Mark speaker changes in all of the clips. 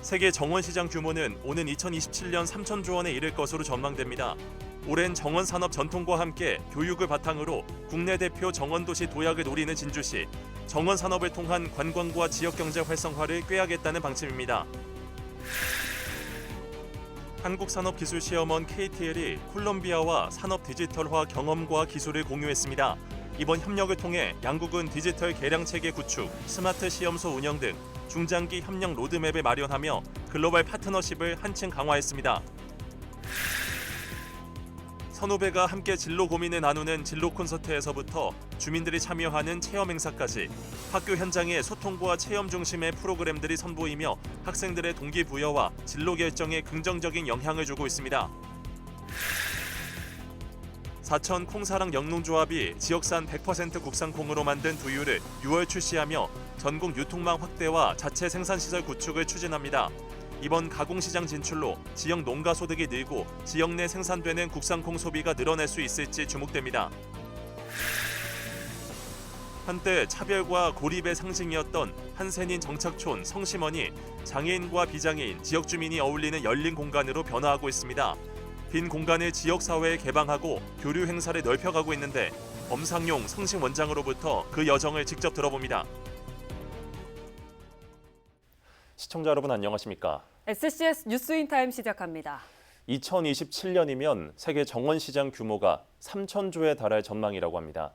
Speaker 1: 세계 정원 시장 규모는 오는 2027년 3천조 원에 이를 것으로 전망됩니다. 오랜 정원 산업 전통과 함께 교육을 바탕으로 국내 대표 정원 도시 도약을 노리는 진주시. 정원 산업을 통한 관광과 지역 경제 활성화를 꾀하겠다는 방침입니다. 한국산업기술시험원 KTL이 콜롬비아와 산업 디지털화 경험과 기술을 공유했습니다. 이번 협력을 통해 양국은 디지털 계량체계 구축, 스마트 시험소 운영 등 중장기 협력 로드맵을 마련하며 글로벌 파트너십을 한층 강화했습니다. 선후배가 함께 진로 고민을 나누는 진로 콘서트에서부터 주민들이 참여하는 체험 행사까지 학교 현장의 소통과 체험 중심의 프로그램들이 선보이며 학생들의 동기부여와 진로 결정에 긍정적인 영향을 주고 있습니다. 사천 콩사랑 영농조합이 지역산 100% 국산 콩으로 만든 두유를 6월 출시하며 전국 유통망 확대와 자체 생산시설 구축을 추진합니다. 이번 가공시장 진출로 지역 농가 소득이 늘고 지역 내 생산되는 국산콩 소비가 늘어날 수 있을지 주목됩니다. 한때 차별과 고립의 상징이었던 한센인 정착촌 성심원이 장애인과 비장애인, 지역 주민이 어울리는 열린 공간으로 변화하고 있습니다. 빈 공간을 지역사회에 개방하고 교류 행사를 넓혀가고 있는데 엄상용 성심 원장으로부터 그 여정을 직접 들어봅니다. 시청자 여러분 안녕하십니까?
Speaker 2: SCS 뉴스인타임 시작합니다.
Speaker 1: 2027년이면 세계 정원 시장 규모가 3천조에 달할 전망이라고 합니다.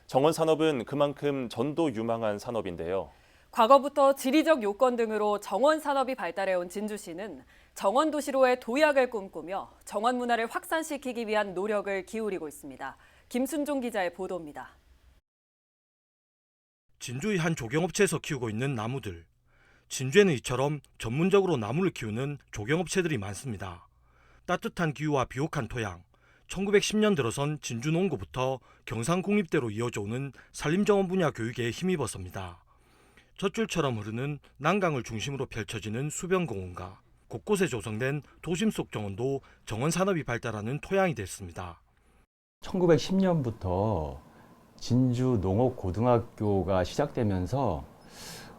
Speaker 1: 정원 산업은 그만큼 전도 유망한 산업인데요.
Speaker 2: 과거부터 지리적 요건 등으로 정원 산업이 발달해온 진주시는 정원 도시로의 도약을 꿈꾸며 정원 문화를 확산시키기 위한 노력을 기울이고 있습니다. 김순종 기자의 보도입니다.
Speaker 3: 진주의 한 조경업체에서 키우고 있는 나무들. 진주에는 이처럼 전문적으로 나무를 키우는 조경업체들이 많습니다. 따뜻한 기후와 비옥한 토양, 1910년 들어선 진주 농구부터 경상국립대로 이어져 오는 산림정원 분야 교육에 힘입어섭니다. 젖줄처럼 흐르는 난강을 중심으로 펼쳐지는 수변공원과 곳곳에 조성된 도심 속 정원도 정원 산업이 발달하는 토양이 됐습니다.
Speaker 4: 1910년부터 진주 농업고등학교가 시작되면서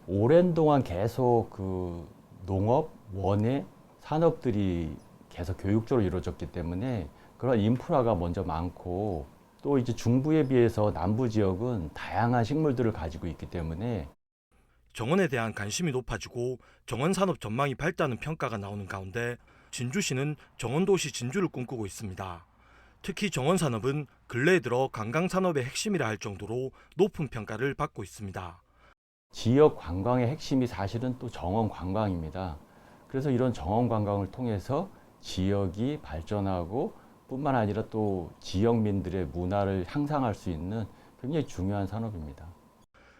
Speaker 4: 오랜 동안 계속 그 농업, 원예, 산업들이 계속 교육적으로 이루어졌기 때문에 그런 인프라가 먼저 많고 또 이제 중부에 비해서 남부 지역은 다양한 식물들을 가지고 있기 때문에
Speaker 3: 정원에 대한 관심이 높아지고 정원 산업 전망이 밝다는 평가가 나오는 가운데 진주시는 정원도시 진주를 꿈꾸고 있습니다. 특히 정원 산업은 근래에 들어 관광 산업의 핵심이라 할 정도로 높은 평가를 받고 있습니다.
Speaker 4: 지역 관광의 핵심이 사실은 또 정원 관광입니다. 그래서 이런 정원 관광을 통해서 지역이 발전하고 뿐만 아니라 또 지역민들의 문화를 향상할 수 있는 굉장히 중요한 산업입니다.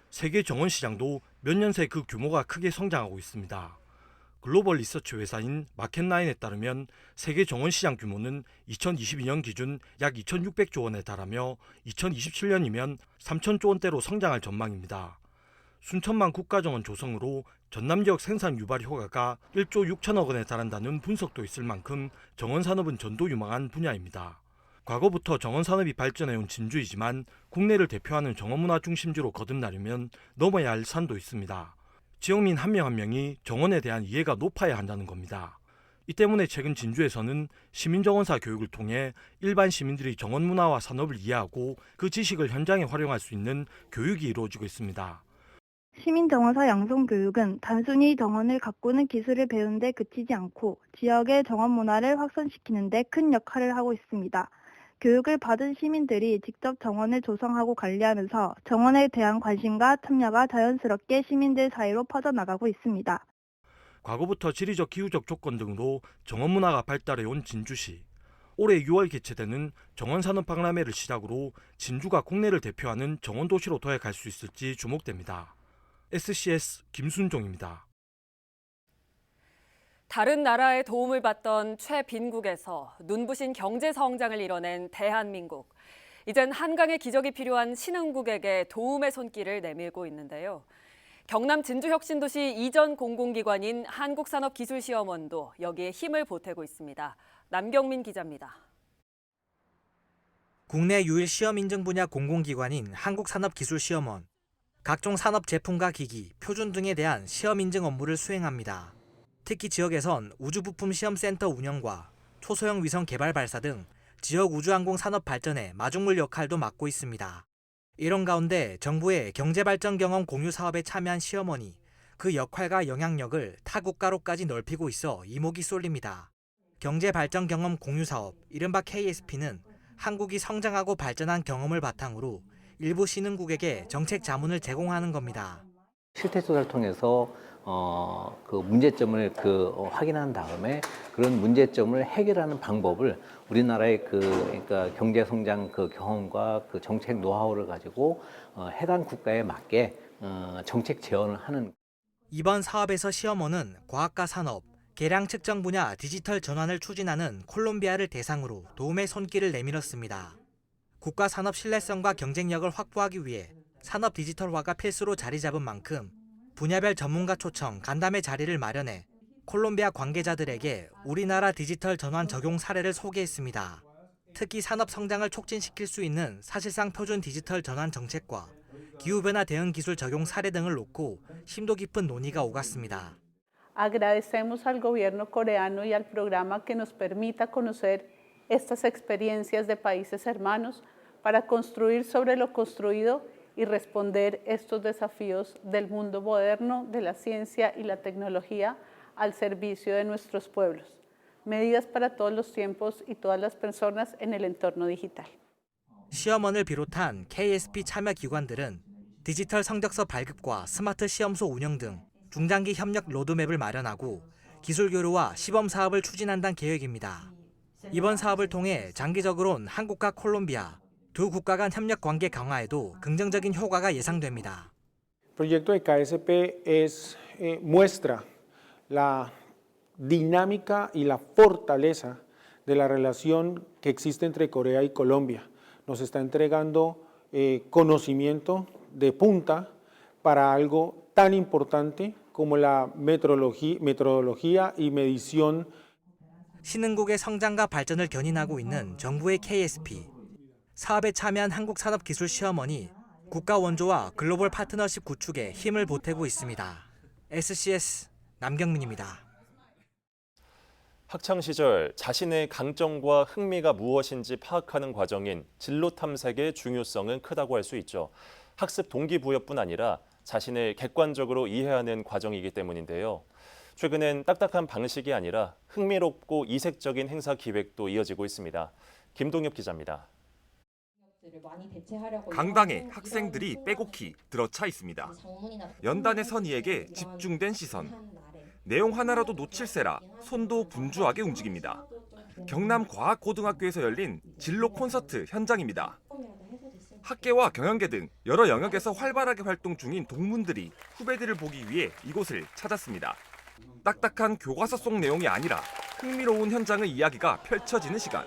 Speaker 3: 세계 정원 시장도 몇 년 새 그 규모가 크게 성장하고 있습니다. 글로벌 리서치 회사인 마켓나인에 따르면 세계 정원 시장 규모는 2022년 기준 약 2,600조 원에 달하며 2027년이면 3,000조 원대로 성장할 전망입니다. 순천만 국가정원 조성으로 전남 지역 생산 유발 효과가 1조 6천억 원에 달한다는 분석도 있을 만큼 정원 산업은 전도 유망한 분야입니다. 과거부터 정원 산업이 발전해온 진주이지만 국내를 대표하는 정원 문화 중심지로 거듭나려면 넘어야 할 산도 있습니다. 지역민 한 명 한 명이 정원에 대한 이해가 높아야 한다는 겁니다. 이 때문에 최근 진주에서는 시민정원사 교육을 통해 일반 시민들이 정원 문화와 산업을 이해하고 그 지식을 현장에 활용할 수 있는 교육이 이루어지고 있습니다.
Speaker 5: 시민정원사 양성교육은 단순히 정원을 가꾸는 기술을 배우는 데 그치지 않고 지역의 정원 문화를 확산시키는 데 큰 역할을 하고 있습니다. 교육을 받은 시민들이 직접 정원을 조성하고 관리하면서 정원에 대한 관심과 참여가 자연스럽게 시민들 사이로 퍼져나가고 있습니다.
Speaker 3: 과거부터 지리적 기후적 조건 등으로 정원 문화가 발달해온 진주시. 올해 6월 개최되는 정원산업박람회를 시작으로 진주가 국내를 대표하는 정원도시로 도약할 수 있을지 주목됩니다. SCS 김순종입니다.
Speaker 2: 다른 나라의 도움을 받던 최빈국에서 눈부신 경제 성장을 이뤄낸 대한민국. 이젠 한강의 기적이 필요한 신흥국에게 도움의 손길을 내밀고 있는데요. 경남 진주혁신도시 이전 공공기관인 한국산업기술시험원도 여기에 힘을 보태고 있습니다. 남경민 기자입니다.
Speaker 6: 국내 유일 시험 인증 분야 공공기관인 한국산업기술시험원. 각종 산업 제품과 기기, 표준 등에 대한 시험 인증 업무를 수행합니다. 특히 지역에선 우주부품 시험센터 운영과 초소형 위성 개발 발사 등 지역 우주항공 산업 발전의 마중물 역할도 맡고 있습니다. 이런 가운데 정부의 경제발전 경험 공유 사업에 참여한 시어머니, 그 역할과 영향력을 타 국가로까지 넓히고 있어 이목이 쏠립니다. 경제발전 경험 공유 사업, 이른바 KSP는 한국이 성장하고 발전한 경험을 바탕으로 일부 신흥국에게 정책 자문을 제공하는 겁니다.
Speaker 7: 실태 조사를 통해서 그 문제점을 확인한 다음에 그런 문제점을 해결하는 방법을 우리나라의 그러니까 경제 성장 경험과 정책 노하우를 가지고 해당 국가에 맞게 정책 제언을 하는.
Speaker 6: 이번 사업에서 시어머니는 과학과 산업, 계량 측정 분야 디지털 전환을 추진하는 콜롬비아를 대상으로 도움의 손길을 내밀었습니다. 국가 산업 신뢰성과 경쟁력을 확보하기 위해 산업 디지털화가 필수로 자리 잡은 만큼 분야별 전문가 초청 간담회 자리를 마련해 콜롬비아 관계자들에게 우리나라 디지털 전환 적용 사례를 소개했습니다. 특히 산업 성장을 촉진시킬 수 있는 사실상 표준 디지털 전환 정책과 기후변화 대응 기술 적용 사례 등을 놓고 심도 깊은 논의가 오갔습니다.
Speaker 8: Agradecemos al gobierno coreano y al programa que nos permita conocer estas experiencias de países hermanos para construir sobre lo construido y responder estos desafíos del mundo moderno, de la ciencia y la tecnología al servicio de nuestros pueblos. Medidas para todos los tiempos y todas las personas en el entorno digital.
Speaker 6: 시험원을 비롯한 KSP 참여 기관들은 디지털 성적서 발급과 스마트 시험소 운영 등 중장기 협력 로드맵을 마련하고 기술 교류와 시범 사업을 추진한다는 계획입니다. 이번 사업을 통해 장기적으로는 한국과 콜롬비아 두 국가 간 협력 관계 강화에도 긍정적인 효과가 예상됩니다.
Speaker 9: El proyecto de KSP muestra la dinámica y la fortaleza de la relación que existe entre Corea y Colombia. Nos está entregando conocimiento de punta para algo tan importante como la metodología y medición.
Speaker 6: 신흥국의 성장과 발전을 견인하고 있는 정부의 KSP. 사업에 참여한 한국산업기술시험원이 국가 원조와 글로벌 파트너십 구축에 힘을 보태고 있습니다. SCS 남경민입니다.
Speaker 1: 학창 시절 자신의 강점과 흥미가 무엇인지 파악하는 과정인 진로 탐색의 중요성은 크다고 할 수 있죠. 학습 동기부여뿐 아니라 자신을 객관적으로 이해하는 과정이기 때문인데요. 최근엔 딱딱한 방식이 아니라 흥미롭고 이색적인 행사 기획도 이어지고 있습니다. 김동엽 기자입니다.
Speaker 10: 강당에 학생들이 빼곡히 들어차 있습니다. 연단의 선의에게 집중된 시선. 내용 하나라도 놓칠세라 손도 분주하게 움직입니다. 경남과학고등학교에서 열린 진로 콘서트 현장입니다. 학계와 경영계 등 여러 영역에서 활발하게 활동 중인 동문들이 후배들을 보기 위해 이곳을 찾았습니다. 딱딱한 교과서 속 내용이 아니라 흥미로운 현장의 이야기가 펼쳐지는 시간.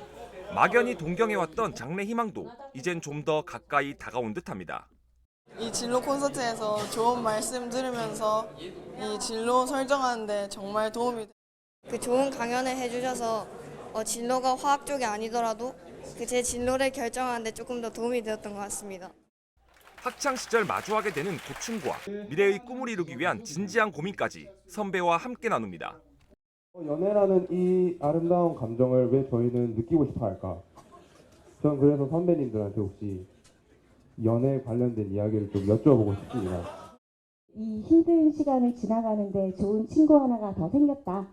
Speaker 10: 막연히 동경해왔던 장래 희망도 이젠 좀 더 가까이 다가온 듯합니다.
Speaker 11: 이 진로 콘서트에서 좋은 말씀 들으면서 이 진로 설정하는데 정말 도움이 돼요.
Speaker 12: 좋은 강연을 해주셔서 진로가 화학 쪽이 아니더라도 제 진로를 결정하는데 조금 더 도움이 되었던 것 같습니다.
Speaker 10: 학창 시절 마주하게 되는 고충과 미래의 꿈을 이루기 위한 진지한 고민까지 선배와 함께 나눕니다.
Speaker 13: 연애라는 이 아름다운 감정을 왜 저희는 느끼고 싶어 할까? 저는 그래서 선배님들한테 혹시 연애 관련된 이야기를 좀 여쭤보고 싶습니다.
Speaker 14: 이 힘든 시간을 지나가는데 좋은 친구 하나가 더 생겼다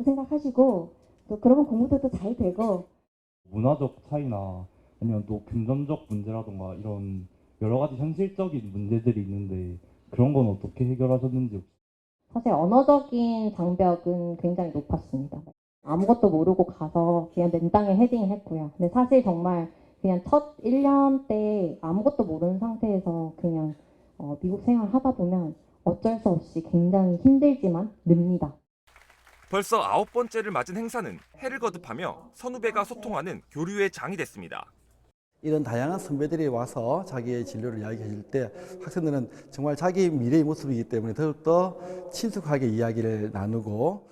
Speaker 14: 생각하시고 또 그러면 공부도 또 잘 되고
Speaker 15: 문화적 차이나 아니면 또 금전적 문제라던가 이런 여러 가지 현실적인 문제들이 있는데 그런 건 어떻게 해결하셨는지.
Speaker 14: 사실 언어적인 장벽은 굉장히 높았습니다. 아무것도 모르고 가서 그냥 맨땅에 헤딩을 했고요. 근데 사실 정말 그냥 첫 1년 때 아무것도 모르는 상태에서 그냥 미국 생활을 하다 보면 어쩔 수 없이 굉장히 힘들지만 늡니다.
Speaker 10: 벌써 9번째를 맞은 행사는 해를 거듭하며 선후배가 소통하는 교류의 장이 됐습니다.
Speaker 16: 이런 다양한 선배들이 와서 자기의 진로를 이야기해 줄 때 학생들은 정말 자기 미래의 모습이기 때문에 더욱더 친숙하게 이야기를 나누고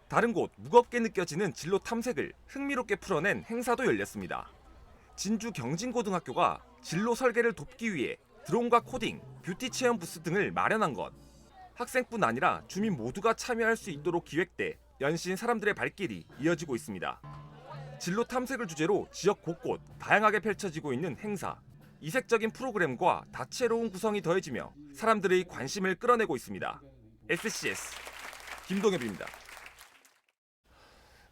Speaker 10: 다른 곳 무겁게 느껴지는 진로 탐색을 흥미롭게 풀어낸 행사도 열렸습니다. 진주 경진고등학교가 진로 설계를 돕기 위해 드론과 코딩, 뷰티 체험 부스 등을 마련한 것. 학생뿐 아니라 주민 모두가 참여할 수 있도록 기획돼 연신 사람들의 발길이 이어지고 있습니다. 진로 탐색을 주제로 지역 곳곳 다양하게 펼쳐지고 있는 행사. 이색적인 프로그램과 다채로운 구성이 더해지며 사람들의 관심을 끌어내고 있습니다. SCS 김동엽입니다.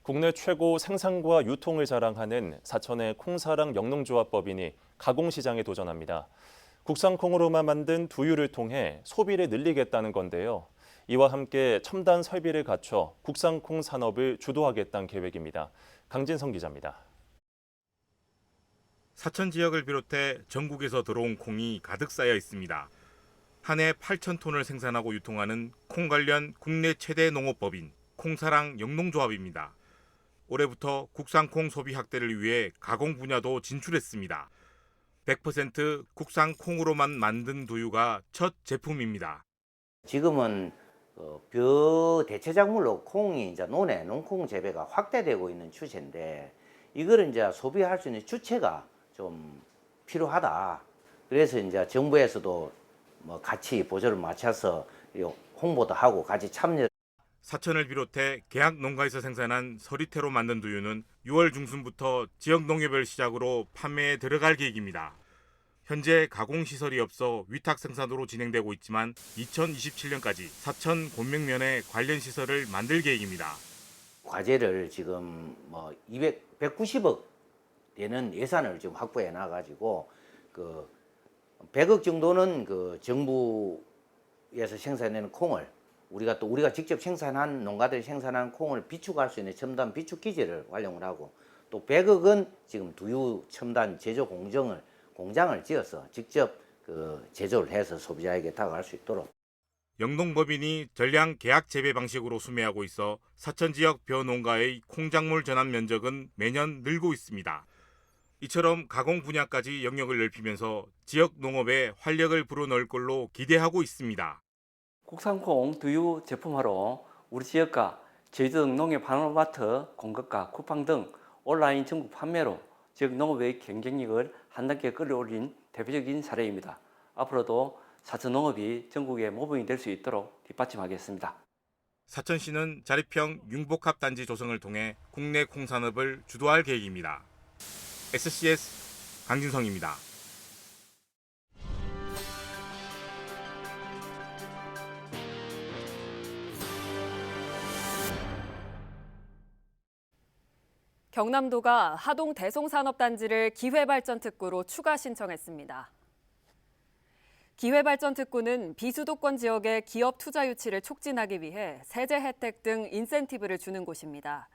Speaker 1: 국내 최고 생산과 유통을 자랑하는 사천의 콩사랑 영농조합법인이 가공시장에 도전합니다. 국산 콩으로만 만든 두유를 통해 소비를 늘리겠다는 건데요. 이와 함께 첨단 설비를 갖춰 국산 콩 산업을 주도하겠다는 계획입니다. 강진성 기자입니다.
Speaker 17: 사천 지역을 비롯해 전국에서 들어온 콩이 가득 쌓여 있습니다. 한 해 8,000톤을 생산하고 유통하는 콩 관련 국내 최대 농업법인 콩사랑 영농조합입니다. 올해부터 국산 콩 소비 확대를 위해 가공 분야도 진출했습니다. 100% 국산 콩으로만 만든 두유가 첫 제품입니다.
Speaker 18: 지금은 벼 대체작물로 콩이 이제 논에 농콩 재배가 확대되고 있는 추세인데 이거를 이제 소비할 수 있는 주체가 좀 필요하다. 그래서 이제 정부에서도 뭐 같이 보조를 맞춰서 홍보도 하고 같이 참여.
Speaker 17: 사천을 비롯해 계약 농가에서 생산한 서리태로 만든 두유는 6월 중순부터 지역 농협을 시작으로 판매에 들어갈 계획입니다. 현재 가공시설이 없어 위탁 생산으로 진행되고 있지만 2027년까지 사천 곤맹면에 관련 시설을 만들 계획입니다.
Speaker 18: 과제를 지금 뭐 190억 되는 예산을 지금 확보해 놔가지고 그 100억 정도는 그 정부에서 생산하는 콩을 우리가 직접 생산한 농가들이 생산한 콩을 비축할 수 있는 첨단 비축 기지를 활용을 하고 또 100억은 지금 두유 첨단 제조 공장을 지어서 직접 그 제조를 해서 소비자에게 다가갈 수 있도록.
Speaker 17: 영농법인이 전량 계약 재배 방식으로 수매하고 있어 사천 지역 벼 농가의 콩작물 전환 면적은 매년 늘고 있습니다. 이처럼 가공 분야까지 영역을 넓히면서 지역 농업에 활력을 불어넣을 걸로 기대하고 있습니다.
Speaker 19: 국산콩 두유 제품화로 우리 지역과 제주도 농협 하나마트 공급과 쿠팡 등 온라인 전국 판매로 지역 농업의 경쟁력을 한 단계 끌어올린 대표적인 사례입니다. 앞으로도 사천 농업이 전국의 모범이 될 수 있도록 뒷받침하겠습니다.
Speaker 17: 사천시는 자립형 융복합 단지 조성을 통해 국내 콩산업을 주도할 계획입니다. SCS 강진성입니다.
Speaker 2: 경남도가 하동 대송산업단지를 기회발전특구로 추가 신청했습니다. 기회발전특구는 비수도권 지역의 기업 투자 유치를 촉진하기 위해 세제 혜택 등 인센티브를 주는 곳입니다.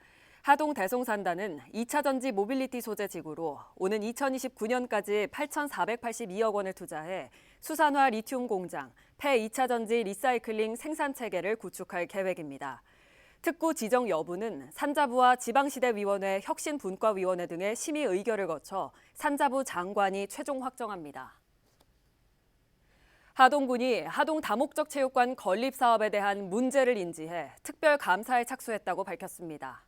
Speaker 2: 하동 대송산단은 2차 전지 모빌리티 소재 지구로 오는 2029년까지 8,482억 원을 투자해 수산화 리튬 공장, 폐 2차 전지 리사이클링 생산 체계를 구축할 계획입니다. 특구 지정 여부는 산자부와 지방시대위원회 혁신분과위원회 등의 심의 의결을 거쳐 산자부 장관이 최종 확정합니다. 하동군이 하동 다목적 체육관 건립 사업에 대한 문제를 인지해 특별 감사에 착수했다고 밝혔습니다.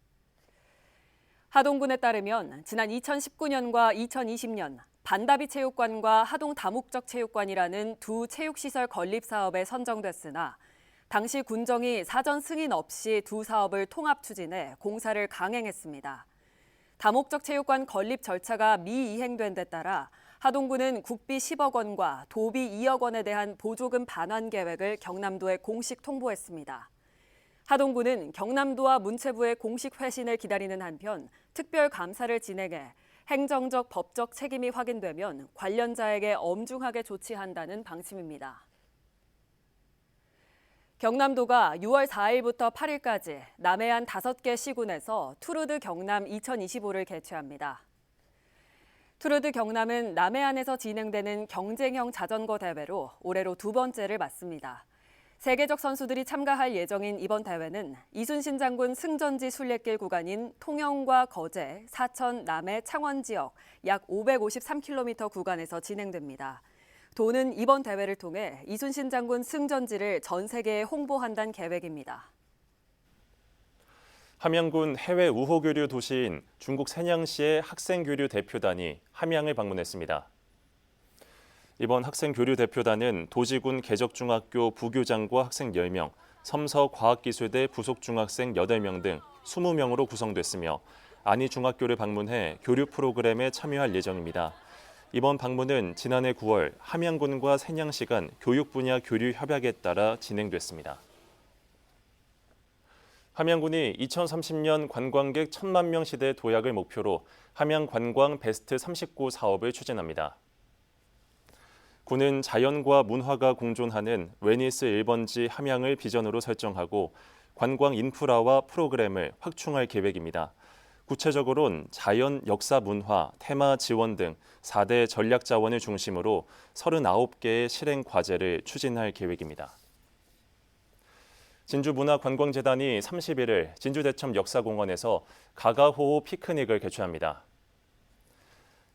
Speaker 2: 하동군에 따르면 지난 2019년과 2020년 반다비 체육관과 하동 다목적 체육관이라는 두 체육시설 건립 사업에 선정됐으나 당시 군정이 사전 승인 없이 두 사업을 통합 추진해 공사를 강행했습니다. 다목적 체육관 건립 절차가 미이행된 데 따라 하동군은 국비 10억 원과 도비 2억 원에 대한 보조금 반환 계획을 경남도에 공식 통보했습니다. 하동군은 경남도와 문체부의 공식 회신을 기다리는 한편 특별 감사를 진행해 행정적 법적 책임이 확인되면 관련자에게 엄중하게 조치한다는 방침입니다. 경남도가 6월 4일부터 8일까지 남해안 5개 시군에서 투르드 경남 2025를 개최합니다. 투르드 경남은 남해안에서 진행되는 경쟁형 자전거 대회로 올해로 두 번째를 맞습니다. 세계적 선수들이 참가할 예정인 이번 대회는 이순신 장군 승전지 순례길 구간인 통영과 거제, 사천, 남해, 창원 지역 약 553km 구간에서 진행됩니다. 도는 이번 대회를 통해 이순신 장군 승전지를 전 세계에 홍보한다는 계획입니다.
Speaker 1: 함양군 해외 우호교류 도시인 중국 세냥시의 학생교류 대표단이 함양을 방문했습니다. 이번 학생 교류 대표단은 도지군 개적중학교 부교장과 학생 10명, 섬서과학기술대 부속 중학생 8명 등 20명으로 구성됐으며 안희중학교를 방문해 교류 프로그램에 참여할 예정입니다. 이번 방문은 지난해 9월 함양군과 생양시 간 교육 분야 교류 협약에 따라 진행됐습니다. 함양군이 2030년 관광객 1,000만 명 시대 도약을 목표로 함양 관광 베스트 39 사업을 추진합니다. 군은 자연과 문화가 공존하는 웨니스 1번지 함양을 비전으로 설정하고 관광 인프라와 프로그램을 확충할 계획입니다. 구체적으로는 자연, 역사, 문화, 테마 지원 등 4대 전략 자원을 중심으로 39개의 실행 과제를 추진할 계획입니다. 진주문화관광재단이 31일 진주대첩 역사공원에서 가가호호 피크닉을 개최합니다.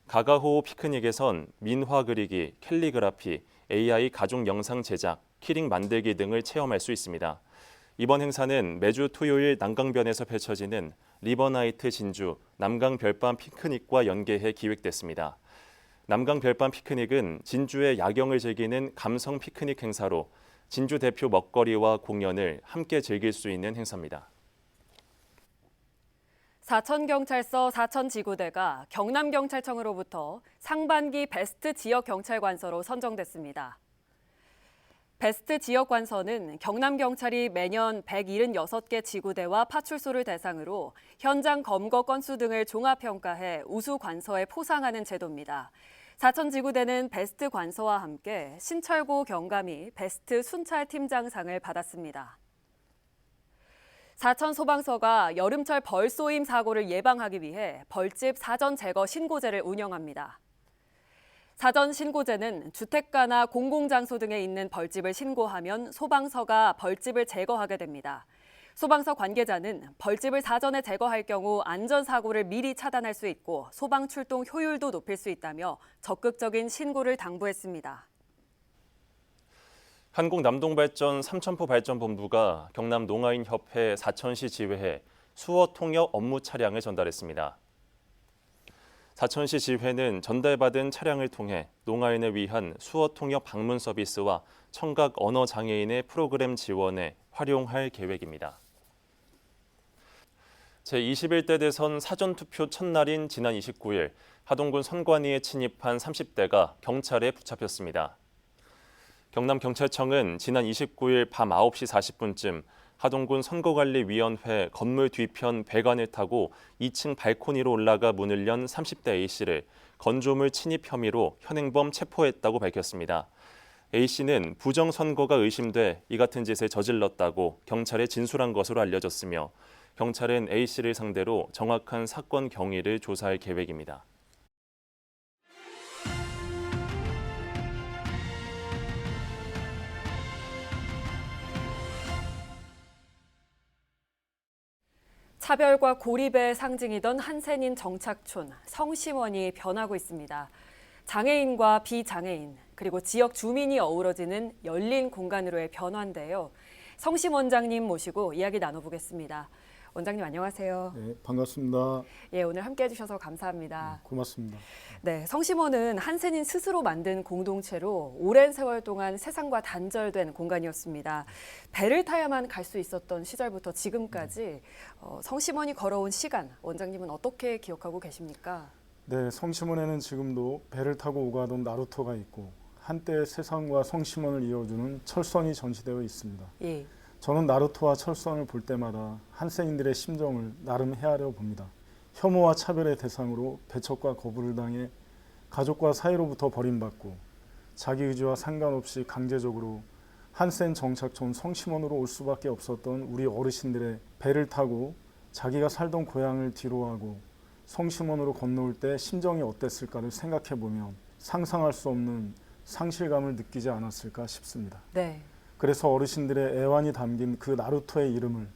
Speaker 1: 가가호호 피크닉에선 민화 그리기, 캘리그라피, AI 가족 영상 제작, 키링 만들기 등을 체험할 수 있습니다. 이번 행사는 매주 토요일 난강변에서 펼쳐지는 리버나이트 진주 남강 별밤 피크닉과 연계해 기획됐습니다. 남강 별밤 피크닉은 진주의 야경을 즐기는 감성 피크닉 행사로 진주 대표 먹거리와 공연을 함께 즐길 수 있는 행사입니다.
Speaker 2: 사천경찰서 사천지구대가 경남경찰청으로부터 상반기 베스트 지역경찰관서로 선정됐습니다. 베스트 지역관서는 경남경찰이 매년 176개 지구대와 파출소를 대상으로 현장 검거 건수 등을 종합평가해 우수 관서에 포상하는 제도입니다. 사천지구대는 베스트 관서와 함께 신철고 경감이 베스트 순찰팀장상을 받았습니다. 사천소방서가 여름철 벌쏘임 사고를 예방하기 위해 벌집 사전 제거 신고제를 운영합니다. 사전 신고제는 주택가나 공공장소 등에 있는 벌집을 신고하면 소방서가 벌집을 제거하게 됩니다. 소방서 관계자는 벌집을 사전에 제거할 경우 안전사고를 미리 차단할 수 있고 소방 출동 효율도 높일 수 있다며 적극적인 신고를 당부했습니다.
Speaker 1: 한국남동발전 삼천포발전본부가 경남 농아인협회 사천시 지회에 수어 통역 업무 차량을 전달했습니다. 사천시 지회는 전달받은 차량을 통해 농아인을 위한 수어 통역 방문 서비스와 청각 언어 장애인의 프로그램 지원에 활용할 계획입니다. 제21대 대선 사전투표 첫날인 지난 29일 하동군 선관위에 침입한 30대가 경찰에 붙잡혔습니다. 경남경찰청은 지난 29일 밤 9시 40분쯤 하동군 선거관리위원회 건물 뒤편 배관을 타고 2층 발코니로 올라가 문을 연 30대 A씨를 건조물 침입 혐의로 현행범 체포했다고 밝혔습니다. A씨는 부정선거가 의심돼 이 같은 짓을 저질렀다고 경찰에 진술한 것으로 알려졌으며 경찰은 A씨를 상대로 정확한 사건 경위를 조사할 계획입니다.
Speaker 2: 차별과 고립의 상징이던 한센인 정착촌, 성심원이 변하고 있습니다. 장애인과 비장애인, 그리고 지역 주민이 어우러지는 열린 공간으로의 변화인데요. 성심 원장님 모시고 이야기 나눠보겠습니다. 원장님 안녕하세요.
Speaker 20: 네, 반갑습니다.
Speaker 2: 예, 오늘 함께해 주셔서 감사합니다.
Speaker 20: 고맙습니다.
Speaker 2: 네, 성심원은 한센인 스스로 만든 공동체로 오랜 세월 동안 세상과 단절된 공간이었습니다. 배를 타야만 갈 수 있었던 시절부터 지금까지 성심원이 걸어온 시간, 원장님은 어떻게 기억하고 계십니까?
Speaker 20: 네, 성심원에는 지금도 배를 타고 오가던 나루토가 있고 한때 세상과 성심원을 이어주는 철선이 전시되어 있습니다.
Speaker 2: 예.
Speaker 20: 저는 나루토와 철선을 볼 때마다 한센인들의 심정을 나름 헤아려 봅니다. 혐오와 차별의 대상으로 배척과 거부를 당해 가족과 사이로부터 버림받고 자기 의지와 상관없이 강제적으로 한센 정착촌 성심원으로 올 수밖에 없었던 우리 어르신들의 배를 타고 자기가 살던 고향을 뒤로하고 성심원으로 건너올 때 심정이 어땠을까를 생각해 보면 상상할 수 없는 상실감을 느끼지 않았을까 싶습니다.
Speaker 2: 네.
Speaker 20: 그래서 어르신들의 애환이 담긴 그 나루토의 이름을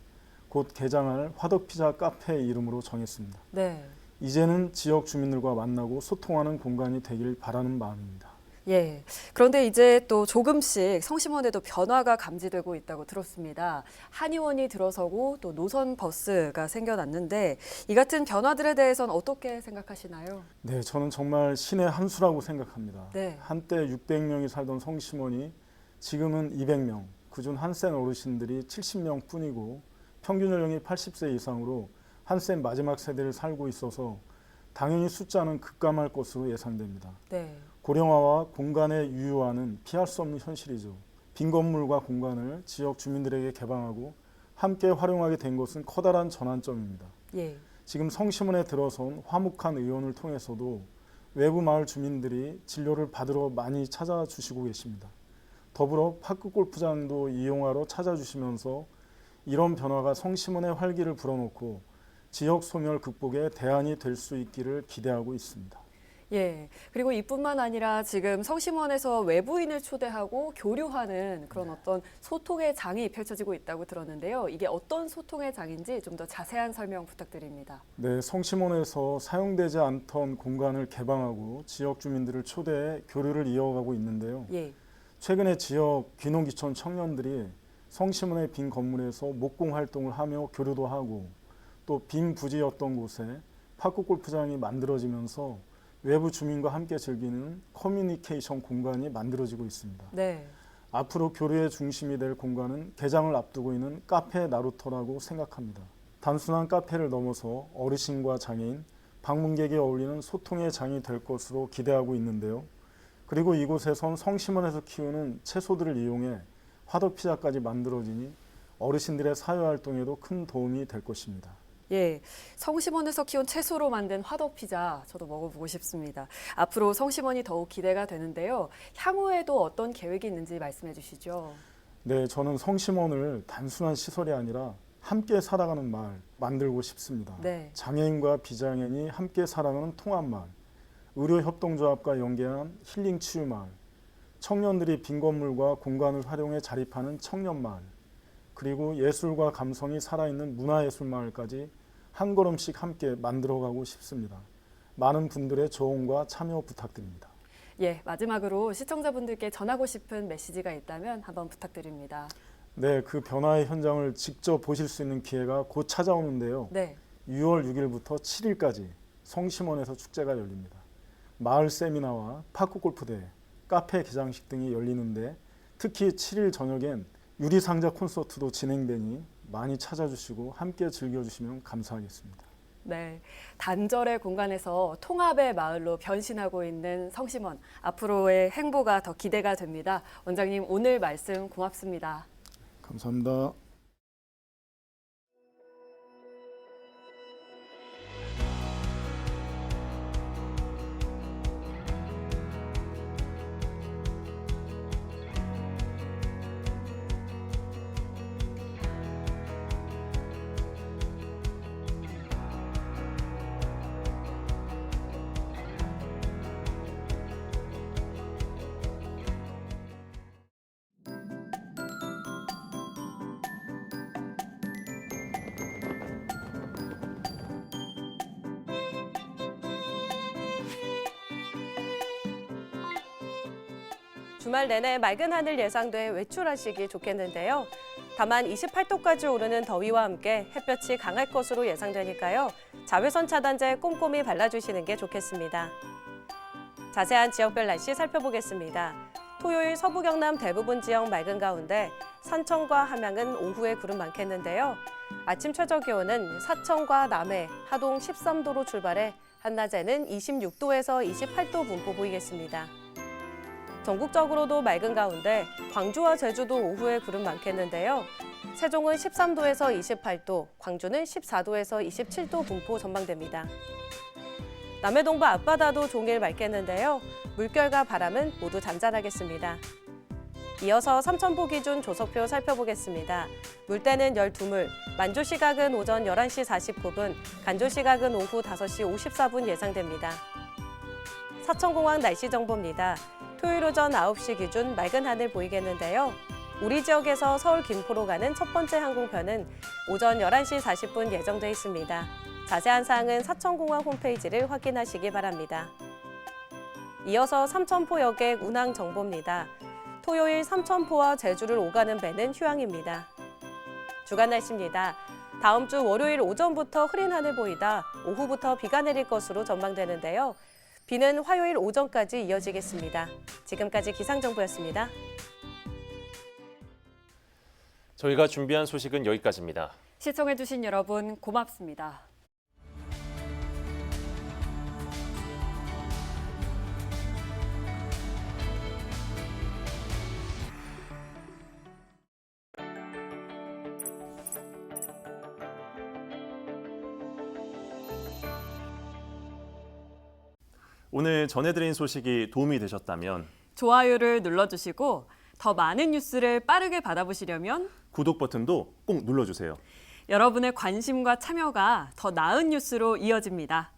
Speaker 20: 곧 개장할 화덕피자 카페의 이름으로 정했습니다.
Speaker 2: 네.
Speaker 20: 이제는 지역 주민들과 만나고 소통하는 공간이 되길 바라는 마음입니다.
Speaker 2: 예. 그런데 이제 또 조금씩 성심원에도 변화가 감지되고 있다고 들었습니다. 한의원이 들어서고 또 노선 버스가 생겨났는데 이 같은 변화들에 대해서는 어떻게 생각하시나요?
Speaker 20: 네, 저는 정말 신의 한 수라고 생각합니다.
Speaker 2: 네.
Speaker 20: 한때 600명이 살던 성심원이 지금은 200명, 그중 한센 어르신들이 70명 뿐이고 평균 연령이 80세 이상으로 한센 마지막 세대를 살고 있어서 당연히 숫자는 급감할 것으로 예상됩니다.
Speaker 2: 네.
Speaker 20: 고령화와 공간의 유효화는 피할 수 없는 현실이죠. 빈 건물과 공간을 지역 주민들에게 개방하고 함께 활용하게 된 것은 커다란 전환점입니다.
Speaker 2: 예.
Speaker 20: 지금 성심원에 들어선 화목한 의원을 통해서도 외부 마을 주민들이 진료를 받으러 많이 찾아주시고 계십니다. 더불어 파크 골프장도 이용하러 찾아주시면서 이런 변화가 성심원의 활기를 불어넣고 지역 소멸 극복에 대안이 될 수 있기를 기대하고 있습니다.
Speaker 2: 예. 그리고 이뿐만 아니라 지금 성심원에서 외부인을 초대하고 교류하는 그런 어떤 소통의 장이 펼쳐지고 있다고 들었는데요. 이게 어떤 소통의 장인지 좀 더 자세한 설명 부탁드립니다.
Speaker 20: 네, 성심원에서 사용되지 않던 공간을 개방하고 지역 주민들을 초대해 교류를 이어가고 있는데요.
Speaker 2: 예.
Speaker 20: 최근에 지역 귀농귀촌 청년들이 성심원의 빈 건물에서 목공 활동을 하며 교류도 하고 또 빈 부지였던 곳에 파크 골프장이 만들어지면서 외부 주민과 함께 즐기는 커뮤니케이션 공간이 만들어지고 있습니다.
Speaker 2: 네.
Speaker 20: 앞으로 교류의 중심이 될 공간은 개장을 앞두고 있는 카페 나루터라고 생각합니다. 단순한 카페를 넘어서 어르신과 장애인, 방문객이 어울리는 소통의 장이 될 것으로 기대하고 있는데요. 그리고 이곳에선 성심원에서 키우는 채소들을 이용해 화덕피자까지 만들어지니 어르신들의 사회활동에도 큰 도움이 될 것입니다.
Speaker 2: 예, 성심원에서 키운 채소로 만든 화덕피자 저도 먹어보고 싶습니다. 앞으로 성심원이 더욱 기대가 되는데요. 향후에도 어떤 계획이 있는지 말씀해 주시죠.
Speaker 20: 네, 저는 성심원을 단순한 시설이 아니라 함께 살아가는 마을 만들고 싶습니다.
Speaker 2: 네.
Speaker 20: 장애인과 비장애인이 함께 살아가는 통합마을, 의료협동조합과 연계한 힐링치유마을, 청년들이 빈 건물과 공간을 활용해 자립하는 청년마을, 그리고 예술과 감성이 살아있는 문화예술마을까지 한 걸음씩 함께 만들어가고 싶습니다. 많은 분들의 조언과 참여 부탁드립니다.
Speaker 2: 예, 마지막으로 시청자분들께 전하고 싶은 메시지가 있다면 한번 부탁드립니다.
Speaker 20: 네, 그 변화의 현장을 직접 보실 수 있는 기회가 곧 찾아오는데요.
Speaker 2: 네.
Speaker 20: 6월 6일부터 7일까지 성심원에서 축제가 열립니다. 마을 세미나와 파크 골프대회, 카페 개장식 등이 열리는데 특히 7일 저녁엔 유리상자 콘서트도 진행되니 많이 찾아주시고 함께 즐겨주시면 감사하겠습니다.
Speaker 2: 네, 단절의 공간에서 통합의 마을로 변신하고 있는 성심원. 앞으로의 행보가 더 기대가 됩니다. 원장님, 오늘 말씀 고맙습니다.
Speaker 20: 감사합니다.
Speaker 21: 주말 내내 맑은 하늘 예상돼 외출하시기 좋겠는데요. 다만 28도까지 오르는 더위와 함께 햇볕이 강할 것으로 예상되니까요. 자외선 차단제 꼼꼼히 발라주시는 게 좋겠습니다. 자세한 지역별 날씨 살펴보겠습니다. 토요일 서부 경남 대부분 지역 맑은 가운데 산청과 함양은 오후에 구름 많겠는데요. 아침 최저 기온은 사청과 남해, 하동 13도로 출발해 한낮에는 26도에서 28도 분포 보이겠습니다. 전국적으로도 맑은 가운데 광주와 제주도 오후에 구름 많겠는데요. 세종은 13도에서 28도, 광주는 14도에서 27도 분포 전망됩니다. 남해 동부 앞바다도 종일 맑겠는데요. 물결과 바람은 모두 잔잔하겠습니다. 이어서 삼천포 기준 조석표 살펴보겠습니다. 물때는 12물, 만조 시각은 오전 11시 49분, 간조 시각은 오후 5시 54분 예상됩니다. 사천공항 날씨 정보입니다. 토요일 오전 9시 기준 맑은 하늘 보이겠는데요. 우리 지역에서 서울 김포로 가는 첫 번째 항공편은 오전 11시 40분 예정돼 있습니다. 자세한 사항은 사천공항 홈페이지를 확인하시기 바랍니다. 이어서 삼천포역의 운항 정보입니다. 토요일 삼천포와 제주를 오가는 배는 휴항입니다. 주간 날씨입니다. 다음 주 월요일 오전부터 흐린 하늘 보이다 오후부터 비가 내릴 것으로 전망되는데요. 비는 화요일 오전까지 이어지겠습니다. 지금까지 기상정보였습니다.
Speaker 1: 저희가 준비한 소식은 여기까지입니다.
Speaker 2: 시청해주신 여러분 고맙습니다.
Speaker 1: 오늘 전해드린 소식이 도움이 되셨다면
Speaker 2: 좋아요를 눌러주시고 더 많은 뉴스를 빠르게 받아보시려면
Speaker 1: 구독 버튼도 꼭 눌러주세요.
Speaker 2: 여러분의 관심과 참여가 더 나은 뉴스로 이어집니다.